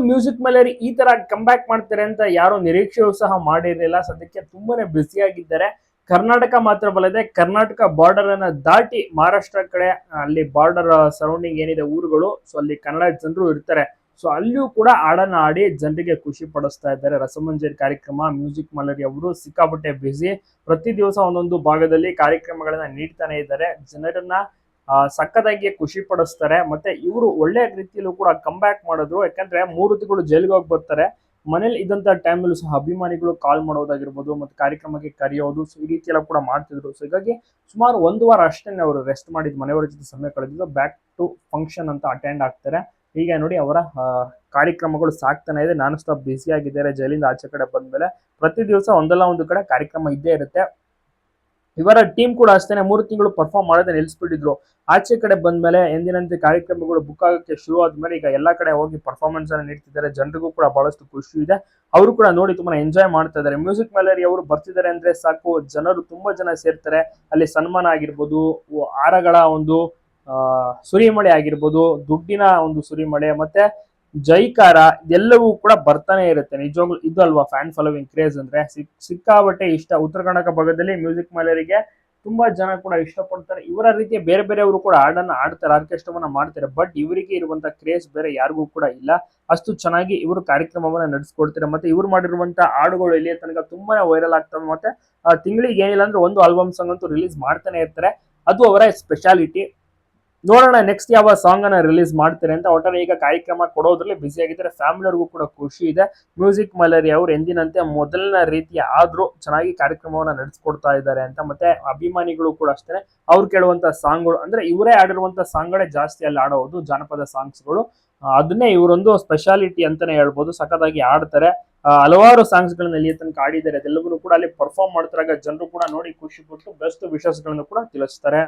Music ಮಲರಿ ಈ ತರ come back ಮಾಡ್ತಾರೆ ಅಂತ ಯಾರು ನಿರೀಕ್ಷೆಯೂ ಸಹ ಮಾಡಿರಲಿಲ್ಲ. ಸದ್ಯಕ್ಕೆ ತುಂಬಾನೇ ಬ್ಯುಸಿ ಆಗಿದ್ದಾರೆ. ಕರ್ನಾಟಕ ಮಾತ್ರ ಬಲ್ಲದೆ ಕರ್ನಾಟಕ ಬಾರ್ಡರ್ ಅನ್ನ ದಾಟಿ ಮಹಾರಾಷ್ಟ್ರ ಕಡೆ ಅಲ್ಲಿ ಬಾರ್ಡರ್ ಸರೌಂಡಿಂಗ್ ಏನಿದೆ ಊರುಗಳು, ಸೊ ಅಲ್ಲಿ ಕನ್ನಡ ಜನರು ಇರ್ತಾರೆ. ಸೊ ಅಲ್ಲಿಯೂ ಕೂಡ ಹಾಡನ್ನ ಆಡಿ ಜನರಿಗೆ ಖುಷಿ ಪಡಿಸ್ತಾ ಇದ್ದಾರೆ. ರಸಮಂಜರಿ ಕಾರ್ಯಕ್ರಮ ಮ್ಯೂಸಿಕ್ ಮಲರಿ ಅವರು ಸಿಕ್ಕಾಪಟ್ಟೆ ಬ್ಯುಸಿ. ಪ್ರತಿ ದಿವಸ ಒಂದೊಂದು ಭಾಗದಲ್ಲಿ ಕಾರ್ಯಕ್ರಮಗಳನ್ನ ನೀಡ್ತಾನೆ ಇದ್ದಾರೆ. ಜನರನ್ನ ಸಕ್ಕತ್ತಾಗಿ ಖುಷಿ ಪಡಿಸ್ತಾರೆ. ಮತ್ತೆ ಇವರು ಒಳ್ಳೆ ರೀತಿಯಲ್ಲೂ ಕೂಡ ಕಮ್ ಬ್ಯಾಕ್ ಮಾಡಿದ್ರು. ಯಾಕಂದ್ರೆ 3 ತಿಂಗಳು ಜೈಲಿಗೆ ಹೋಗಿ ಬರ್ತಾರೆ. ಮನೇಲಿ ಇದ್ದಂತ ಟೈಮಲ್ಲೂ ಸಹ ಅಭಿಮಾನಿಗಳು ಕಾಲ್ ಮಾಡೋದಾಗಿರ್ಬೋದು, ಮತ್ತೆ ಕಾರ್ಯಕ್ರಮಕ್ಕೆ ಕರೆಯೋದು, ಸೊ ಈ ರೀತಿ ಎಲ್ಲ ಕೂಡ ಮಾಡ್ತಿದ್ರು. ಸೊ ಹೀಗಾಗಿ ಸುಮಾರು 1 ವಾರ ಅಷ್ಟೇ ಅವರು ರೆಸ್ಟ್ ಮಾಡಿದ್, ಮನೆಯವರ ಜೊತೆ ಸಮಯ ಕಳೆದಿದ್ದು. ಬ್ಯಾಕ್ ಟು ಫಂಕ್ಷನ್ ಅಂತ ಅಟೆಂಡ್ ಆಗ್ತಾರೆ. ಹೀಗೆ ನೋಡಿ ಅವರ ಕಾರ್ಯಕ್ರಮಗಳು ಸಾಕ್ತಾನೆ ಇದೆ. ನಾನ್ ಸ್ಟಾಪ್ ಬ್ಯುಸಿ ಆಗಿದ್ದಾರೆ. ಜೈಲಿಂದ ಆಚೆ ಕಡೆ ಬಂದ್ಮೇಲೆ ಪ್ರತಿ ದಿವಸ ಒಂದಲ್ಲ ಒಂದು ಕಡೆ ಕಾರ್ಯಕ್ರಮ ಇದ್ದೇ ಇರುತ್ತೆ. ಇವರ ಟೀಮ್ ಕೂಡ ಅಷ್ಟೇನೆ 3 ತಿಂಗಳು ಪರ್ಫಾರ್ಮ್ ಮಾಡೋದೇ ನಿಲ್ಲಿಸ್ಬಿಟ್ಟಿದ್ರು. ಆಚೆ ಕಡೆ ಬಂದ್ಮೇಲೆ ಎಂದಿನಂತೆ ಕಾರ್ಯಕ್ರಮಗಳು ಬುಕ್ ಆಗಕ್ಕೆ ಶುರು ಆದ್ಮೇಲೆ ಈಗ ಎಲ್ಲಾ ಕಡೆ ಹೋಗಿ ಪರ್ಫಾರ್ಮೆನ್ಸ್ ಅನ್ನು ನೀಡ್ತಿದ್ದಾರೆ. ಜನರಿಗೂ ಕೂಡ ಬಹಳಷ್ಟು ಖುಷಿ ಇದೆ. ಅವರು ಕೂಡ ನೋಡಿ ತುಂಬಾ ಎಂಜಾಯ್ ಮಾಡ್ತಾ ಇದ್ದಾರೆ. ಮ್ಯೂಸಿಕ್ ಮಲರಿ ಅವರು ಬರ್ತಿದ್ದಾರೆ ಅಂದ್ರೆ ಸಾಕು, ಜನರು ತುಂಬಾ ಜನ ಸೇರ್ತಾರೆ. ಅಲ್ಲಿ ಸನ್ಮಾನ ಆಗಿರ್ಬೋದು, ಹಾರಗಳ ಒಂದು ಸುರಿಮಳೆ ಆಗಿರ್ಬೋದು, ದುಡ್ಡಿನ ಒಂದು ಸುರಿಮಳೆ, ಮತ್ತೆ ಜೈಕಾರ, ಎಲ್ಲವೂ ಕೂಡ ಬರ್ತಾನೆ ಇರುತ್ತೆ. ನಿಜವಾಗ್ಲೂ ಇದು ಅಲ್ವಾ ಫ್ಯಾನ್ ಫಾಲೋವಿಂಗ್ ಕ್ರೇಜ್ ಅಂದ್ರೆ. ಸಿಕ್ಕಾಬಟ್ಟೆ ಇಷ್ಟ. ಉತ್ತರ ಕರ್ನಾಟಕ ಭಾಗದಲ್ಲಿ ಮ್ಯೂಸಿಕ್ ಮಲರಿಗೆ ತುಂಬಾ ಜನ ಕೂಡ ಇಷ್ಟಪಡ್ತಾರೆ. ಇವರ ರೀತಿಯ ಬೇರೆ ಬೇರೆಯವರು ಕೂಡ ಹಾಡನ್ನ ಆಡ್ತಾರೆ, ಆರ್ಕೆಸ್ಟ್ರಾವನ್ನ ಮಾಡ್ತಾರೆ. ಬಟ್ ಇವರಿಗೆ ಇರುವಂತ ಕ್ರೇಜ್ ಬೇರೆ ಯಾರಿಗೂ ಕೂಡ ಇಲ್ಲ. ಅಷ್ಟು ಚೆನ್ನಾಗಿ ಇವರು ಕಾರ್ಯಕ್ರಮವನ್ನ ನಡೆಸ್ಕೊಡ್ತಾರೆ. ಮತ್ತೆ ಇವ್ರು ಮಾಡಿರುವಂತ ಹಾಡುಗಳು ಇಲ್ಲಿಯ ತನಕ ತುಂಬಾನೇ ವೈರಲ್ ಆಗ್ತವೆ. ಮತ್ತೆ ತಿಂಗಳಿಗೆ ಏನಿಲ್ಲ ಅಂದ್ರೆ ಒಂದು ಆಲ್ಬಮ್ ಸಾಂಗ್ ಅಂತೂ ರಿಲೀಸ್ ಮಾಡ್ತಾನೆ ಇರ್ತಾರೆ. ಅದು ಅವರ ಸ್ಪೆಷಾಲಿಟಿ. ನೋಡೋಣ ನೆಕ್ಸ್ಟ್ ಯಾವ ಸಾಂಗ್ ಅನ್ನ ರಿಲೀಸ್ ಮಾಡ್ತಾರೆ ಅಂತ. ಒಟ್ಟಾರೆ ಈಗ ಕಾರ್ಯಕ್ರಮ ಕೊಡೋದ್ರಲ್ಲಿ ಬಿಸಿ ಆಗಿದ್ದಾರೆ. ಫ್ಯಾಮಿಲಿ ಅವ್ರಿಗೂ ಕೂಡ ಖುಷಿ ಇದೆ. ಮ್ಯೂಸಿಕ್ ಮಲರಿ ಅವರು ಎಂದಿನಂತೆ ಮೊದಲಿನ ರೀತಿ ಆದ್ರೂ ಚೆನ್ನಾಗಿ ಕಾರ್ಯಕ್ರಮವನ್ನ ನಡೆಸ್ಕೊಡ್ತಾ ಇದ್ದಾರೆ ಅಂತ. ಮತ್ತೆ ಅಭಿಮಾನಿಗಳು ಕೂಡ ಅಷ್ಟೇ ಅವ್ರು ಕೇಳುವಂತ ಸಾಂಗ್ಗಳು ಅಂದ್ರೆ ಇವರೇ ಆಡಿರುವಂತ ಸಾಂಗ್ಗಳೇ ಜಾಸ್ತಿ ಅಲ್ಲಿ ಆಡೋದು, ಜಾನಪದ ಸಾಂಗ್ಸ್ಗಳು. ಅದನ್ನೇ ಇವರೊಂದು ಸ್ಪೆಷಾಲಿಟಿ ಅಂತಾನೆ ಹೇಳ್ಬೋದು. ಸಖತ್ತಾಗಿ ಆಡ್ತಾರೆ. ಹಲವಾರು ಸಾಂಗ್ಸ್ ಗಳನ್ನ ಇಲ್ಲಿ ತನಕ ಆಡಿದ್ದಾರೆ. ಅದೆಲ್ಲವನ್ನೂ ಕೂಡ ಅಲ್ಲಿ ಪರ್ಫಾರ್ಮ್ ಮಾಡ್ತಾರೆ. ಜನರು ಕೂಡ ನೋಡಿ ಖುಷಿ ಪಟ್ಟು ಬೆಸ್ಟ್ ವಿಶಸ್ ಗಳನ್ನು ಕೂಡ ತಿಳಿಸ್ತಾರೆ.